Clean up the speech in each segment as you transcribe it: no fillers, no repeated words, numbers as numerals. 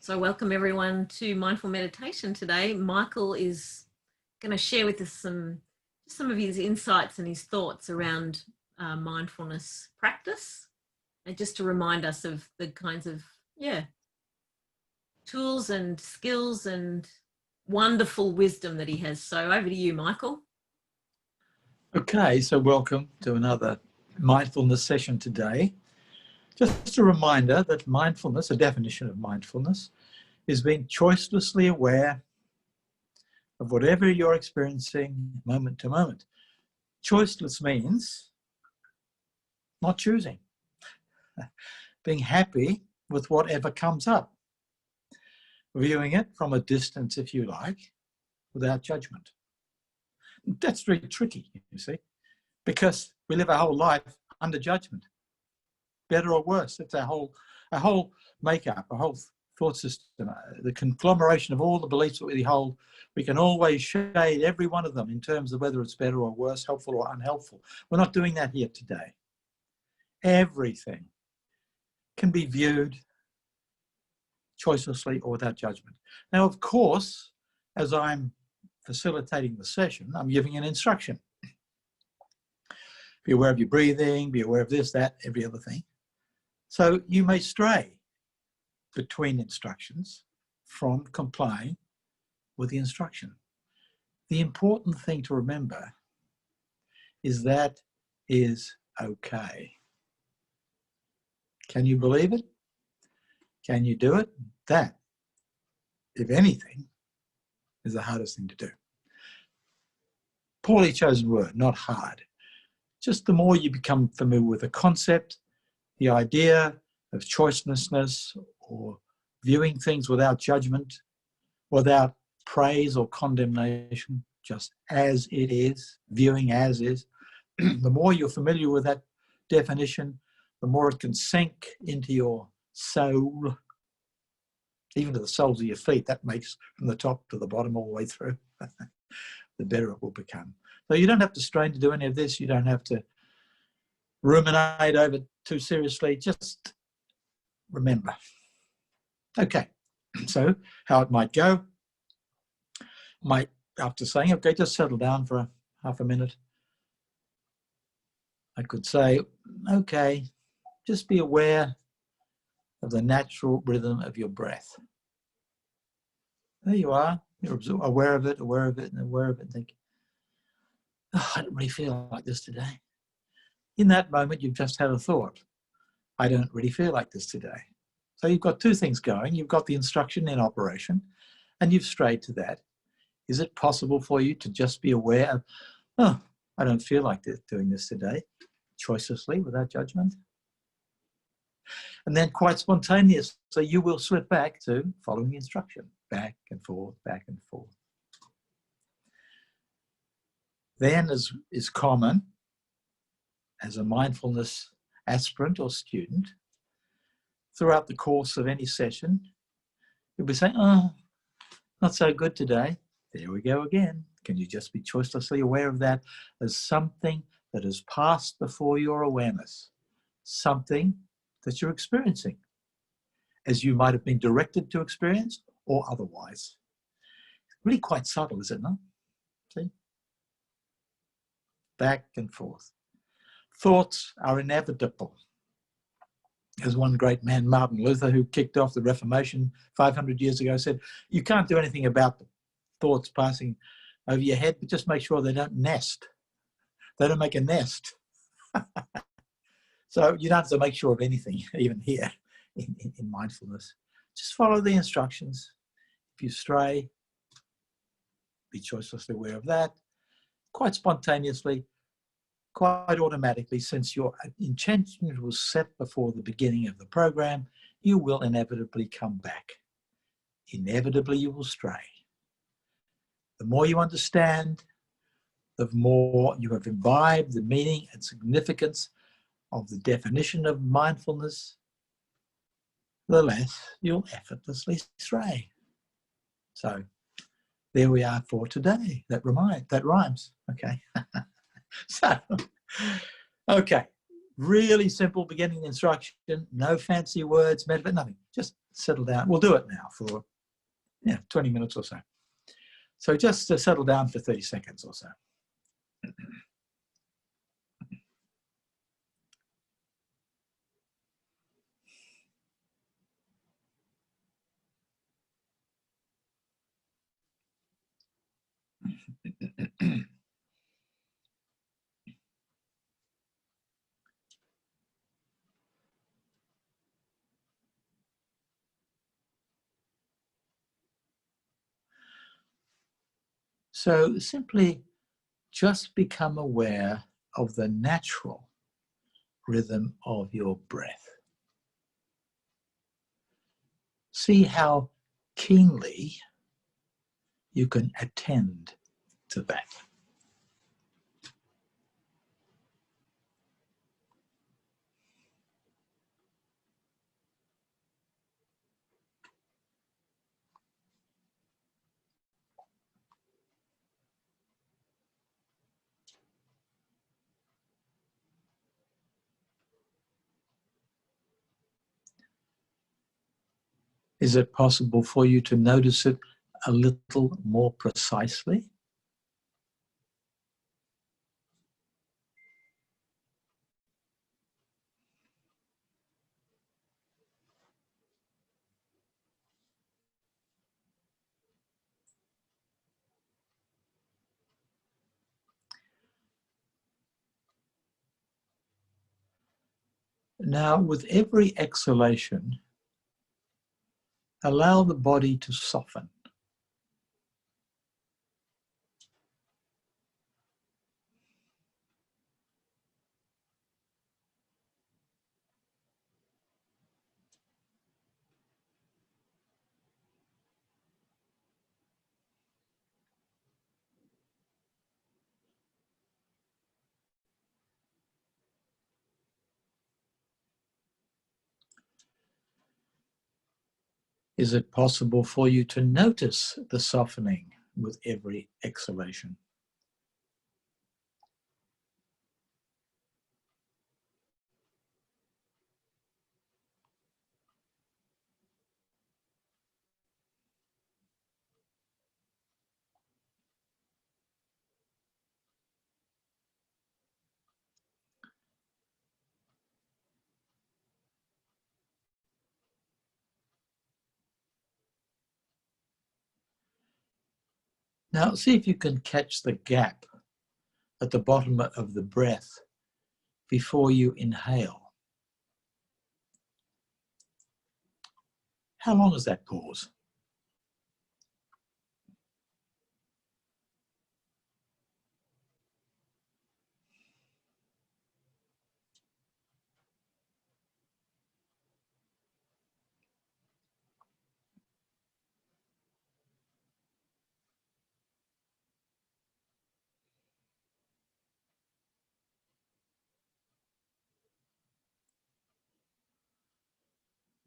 So welcome everyone to Mindful Meditation today. Michael is going to share with us some of his insights and his thoughts around mindfulness practice, and just to remind us of the kinds of tools and skills and wonderful wisdom that he has. So over to you, Michael. Okay, so welcome to another mindfulness session today. Just a reminder that mindfulness, a definition of mindfulness, is being choicelessly aware of whatever you're experiencing moment to moment. Choiceless means not choosing, being happy with whatever comes up, viewing it from a distance, if you like, without judgment. That's very tricky, you see, because we live our whole life under judgment, better or worse. It's our whole makeup, our whole thought system, the conglomeration of all the beliefs that we hold. We can always shade every one of them in terms of whether it's better or worse, helpful or unhelpful. We're not doing that here today. Everything can be viewed choicelessly or without judgment. Now, of course, as I'm facilitating the session, I'm giving an instruction. Be aware of your breathing, be aware of this, that, every other thing. So you may stray between instructions from complying with the instruction. The important thing to remember is that is okay. Can you believe it? Can you do it? That, if anything, is the hardest thing to do. Poorly chosen word, not hard. Just the more you become familiar with the concept, the idea of choicelessness, or viewing things without judgment, without praise or condemnation, just as it is, viewing as is, the more you're familiar with that definition, the more it can sink into your soul, even to the soles of your feet. That makes from the top to the bottom all the way through. The better it will become. So you don't have to strain to do any of this. You don't have to ruminate over too seriously. Just remember. Okay, so how it might go, after saying, okay, just settle down for half a minute, I could say, okay, just be aware of the natural rhythm of your breath. There you are. You're aware of it, and think, oh, I don't really feel like this today. In that moment, you've just had a thought. I don't really feel like this today. So you've got two things going. You've got the instruction in operation, and you've strayed to that. Is it possible for you to just be aware of, oh, I don't feel like doing this today, choicelessly, without judgment? And then quite spontaneously, you will slip back to following the instruction, back and forth, back and forth. Then, as is common, as a mindfulness aspirant or student, throughout the course of any session, you'll be saying, oh, not so good today. There we go again. Can you just be choicelessly aware of that as something that has passed before your awareness, something that you're experiencing, as you might have been directed to experience or otherwise. Really quite subtle, is it not? See? Back and forth. Thoughts are inevitable. As one great man, Martin Luther, who kicked off the Reformation 500 years ago, said, you can't do anything about the thoughts passing over your head, but just make sure they don't nest. They don't make a nest. So you don't have to make sure of anything, even here in mindfulness. Just follow the instructions. If you stray, be choicelessly aware of that. Quite spontaneously, quite automatically, since your intention was set before the beginning of the program, you will inevitably come back. Inevitably, you will stray. The more you understand, the more you have imbibed the meaning and significance of the definition of mindfulness, the less you'll effortlessly stray. So there we are for today. That rhymes. Okay. So, okay. Really simple beginning instruction, no fancy words, nothing. Just settle down. We'll do it now for 20 minutes or so. So just to settle down for 30 seconds or so. So simply just become aware of the natural rhythm of your breath. See how keenly you can attend to that. Is it possible for you to notice it a little more precisely? Now, with every exhalation, allow the body to soften. Is it possible for you to notice the softening with every exhalation? Now, see if you can catch the gap at the bottom of the breath before you inhale. How long is that pause?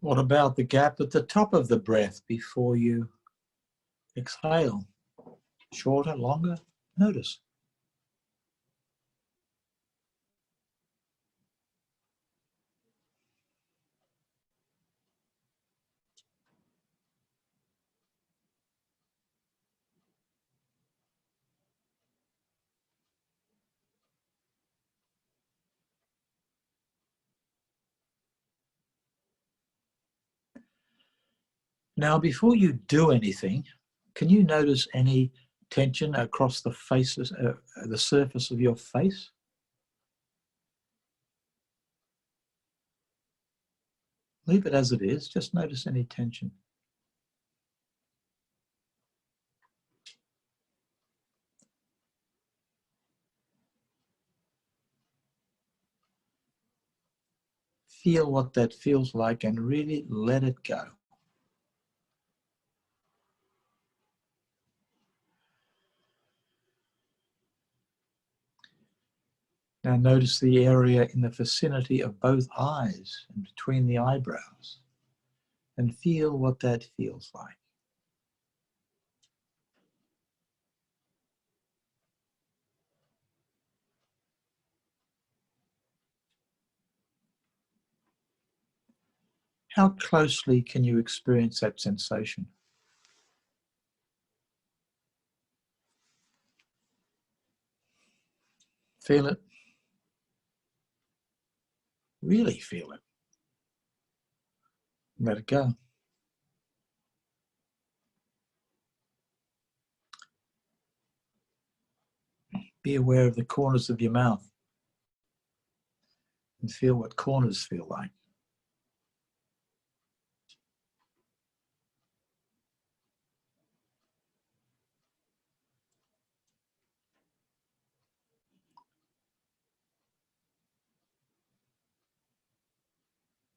What about the gap at the top of the breath before you exhale? Shorter, longer? Notice. Now, before you do anything, can you notice any tension across the faces, the surface of your face? Leave it as it is. Just notice any tension. Feel what that feels like and really let it go. Now notice the area in the vicinity of both eyes and between the eyebrows, and feel what that feels like. How closely can you experience that sensation? Feel it. Really feel it. Let it go. Be aware of the corners of your mouth and feel what corners feel like.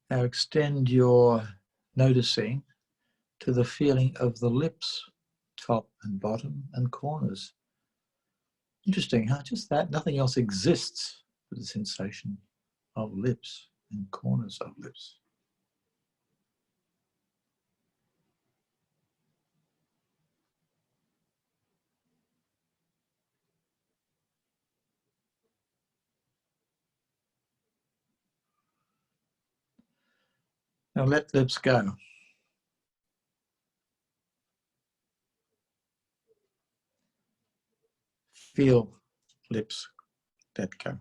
Now extend your noticing to the feeling of the lips, top and bottom and corners. Interesting, huh? Just that, nothing else exists but the sensation of lips and corners of lips. Now let lips go. Feel lips let go.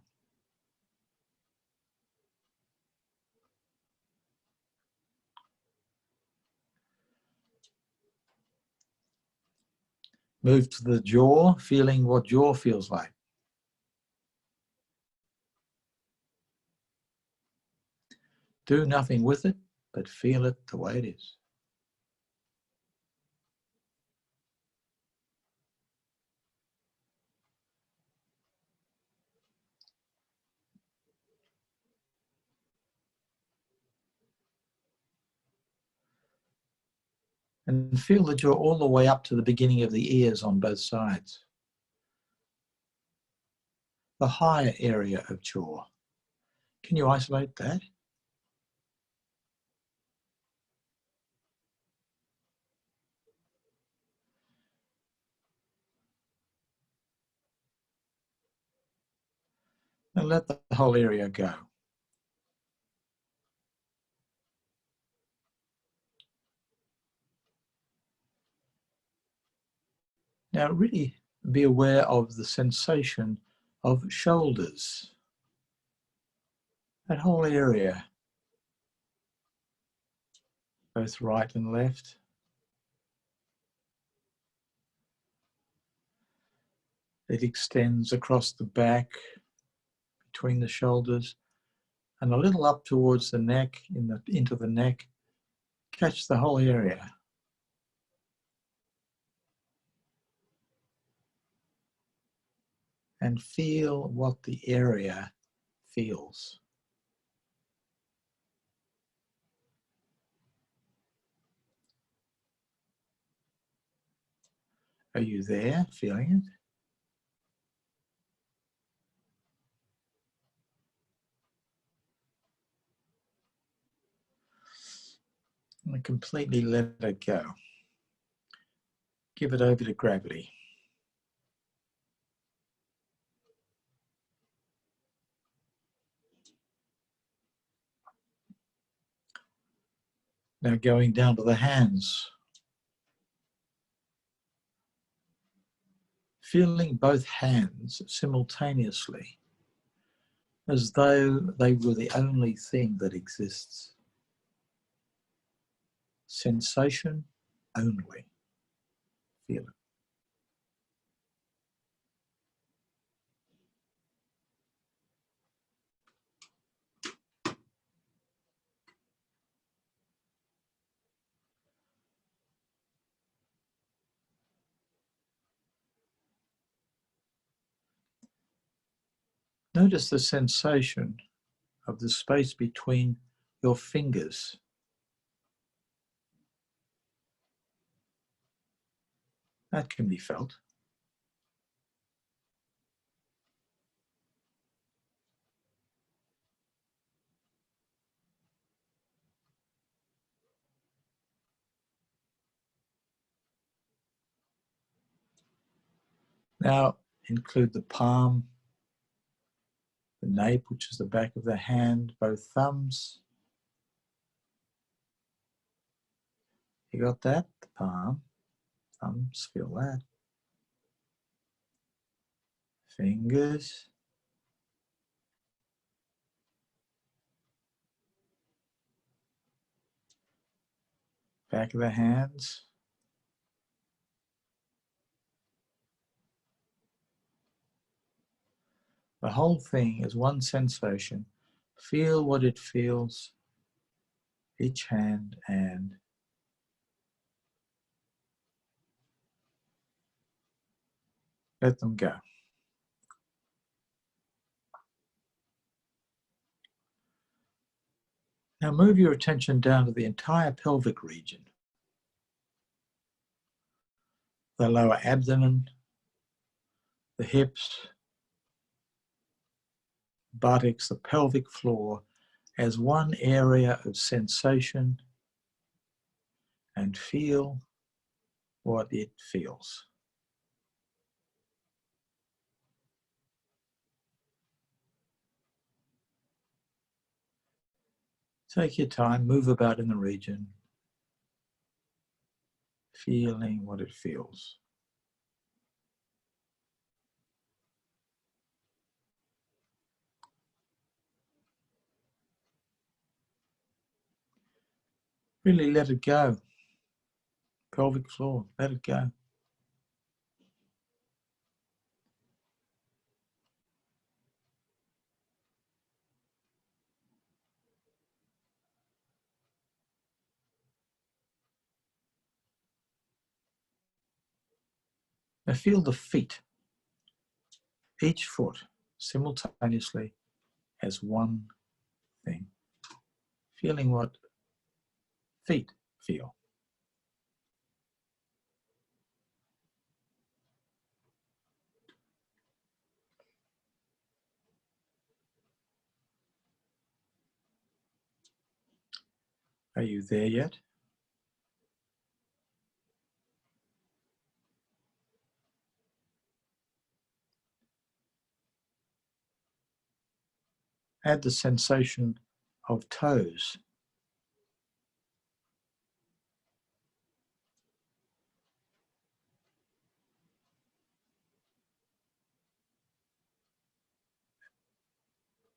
Move to the jaw, feeling what jaw feels like. Do nothing with it, but feel it the way it is. And feel the jaw all the way up to the beginning of the ears on both sides. The higher area of jaw. Can you isolate that? And let the whole area go. Now really be aware of the sensation of shoulders. That whole area, both right and left. It extends across the back, between the shoulders, and a little up towards the neck, into the neck. Catch the whole area. And feel what the area feels. Are you there, feeling it? And completely let it go. Give it over to gravity. Now going down to the hands. Feeling both hands simultaneously, as though they were the only thing that exists. Sensation only. Feel it. Notice the sensation of the space between your fingers. That can be felt. Now include the palm, the nape, which is the back of the hand, both thumbs, You got that? The palm, thumbs, feel that. Fingers. Back of the hands. The whole thing is one sensation. Feel what it feels, each hand, and let them go. Now move your attention down to the entire pelvic region. The lower abdomen, the hips, buttocks, the pelvic floor as one area of sensation, and feel what it feels. Take your time, move about in the region, feeling what it feels. Really let it go. Pelvic floor, let it go. Now feel the feet, each foot simultaneously as one thing. Feeling what feet feel. Are you there yet? Add the sensation of toes.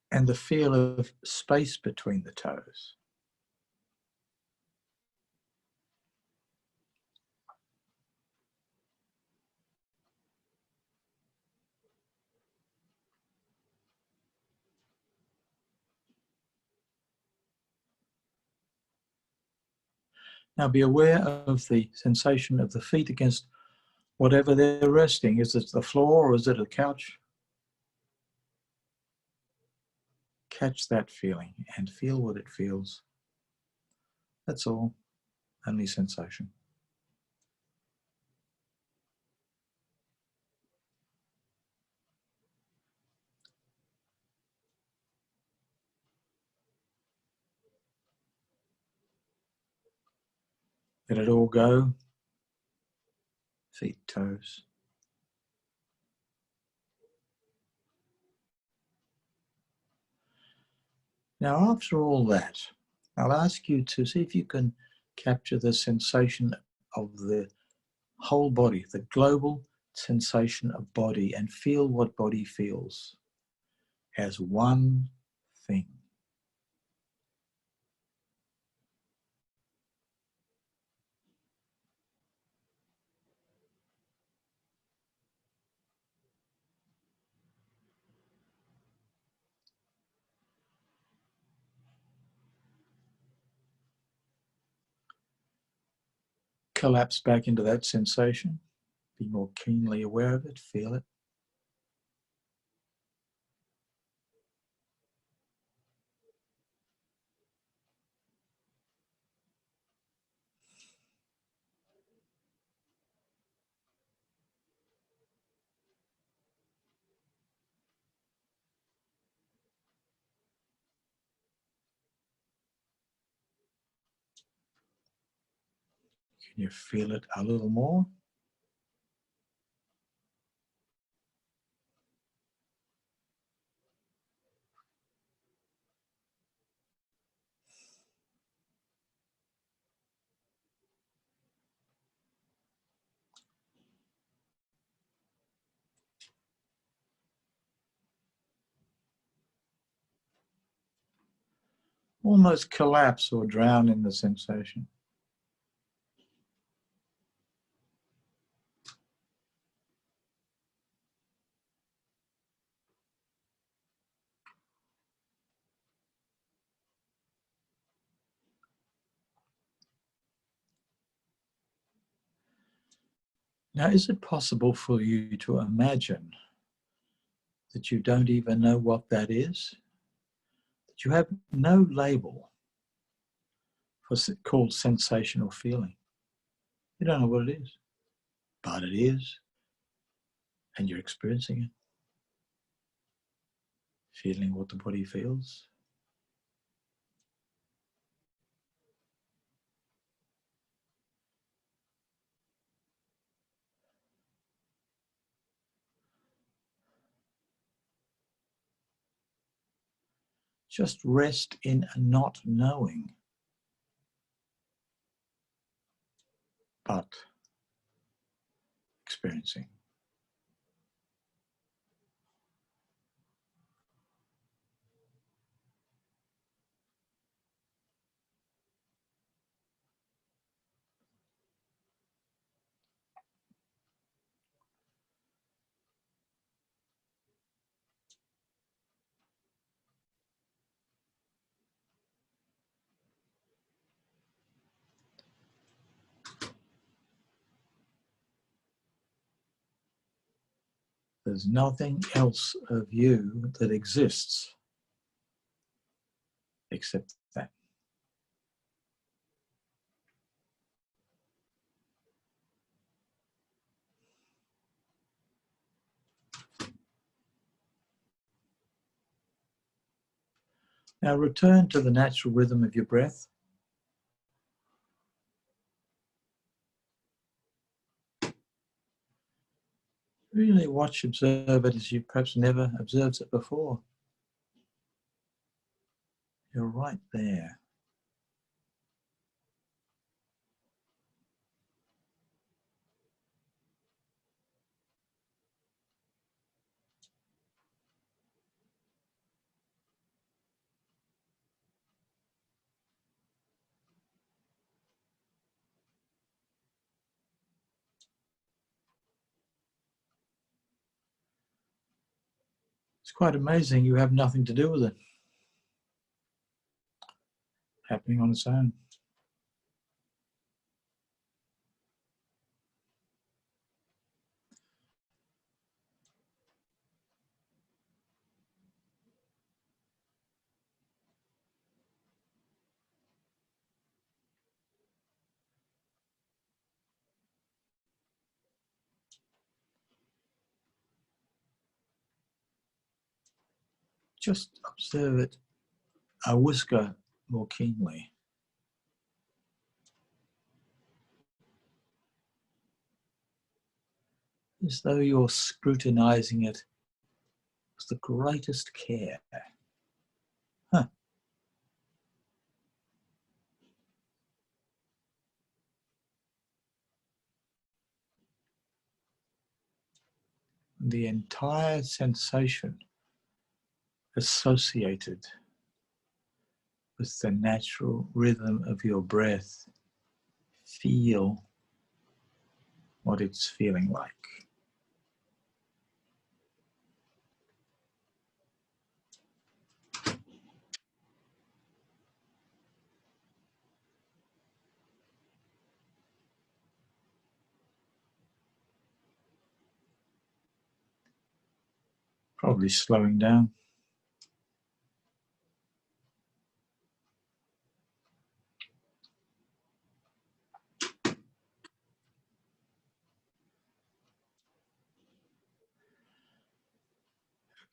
And the feel of space between the toes. Now be aware of the sensation of the feet against whatever they're resting. Is it the floor or is it a couch? Catch that feeling and feel what it feels. That's all, only sensation. Let it all go. Feet, toes. Now, after all that, I'll ask you to see if you can capture the sensation of the whole body, the global sensation of body, and feel what body feels as one thing. Collapse back into that sensation. Be more keenly aware of it, feel it. Can you feel it a little more? almost collapse or drown in the sensation. Now, is it possible for you to imagine that you don't even know what that is? That you have no label for called sensation or feeling? You don't know what it is, but it is, and you're experiencing it, feeling what the body feels. Just rest in not knowing, but experiencing. There's nothing else of you that exists except that. Now return to the natural rhythm of your breath. Really watch, observe it as you perhaps never observed it before. You're right there. It's quite amazing you have nothing to do with it. Happening on its own. Just observe it a whisker more keenly. As though you're scrutinizing it with the greatest care. Huh. The entire sensation associated with the natural rhythm of your breath. Feel what it's feeling like. Probably slowing down.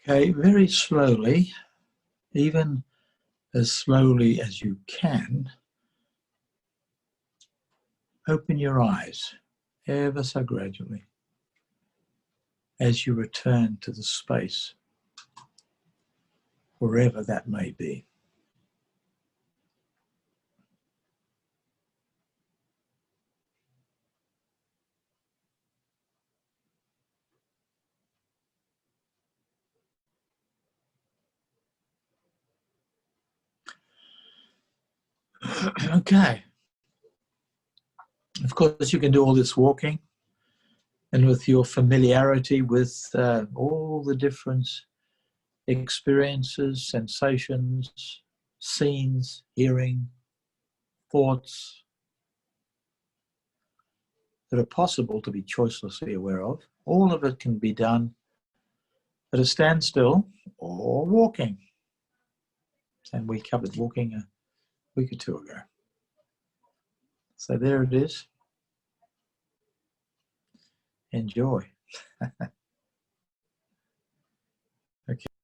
Okay, very slowly, even as slowly as you can, open your eyes ever so gradually as you return to the space, wherever that may be. Okay. Of course, you can do all this walking, and with your familiarity with all the different experiences, sensations, scenes, hearing, thoughts that are possible to be choicelessly aware of, all of it can be done at a standstill or walking. And we covered walking a week or two ago. So there it is. Enjoy.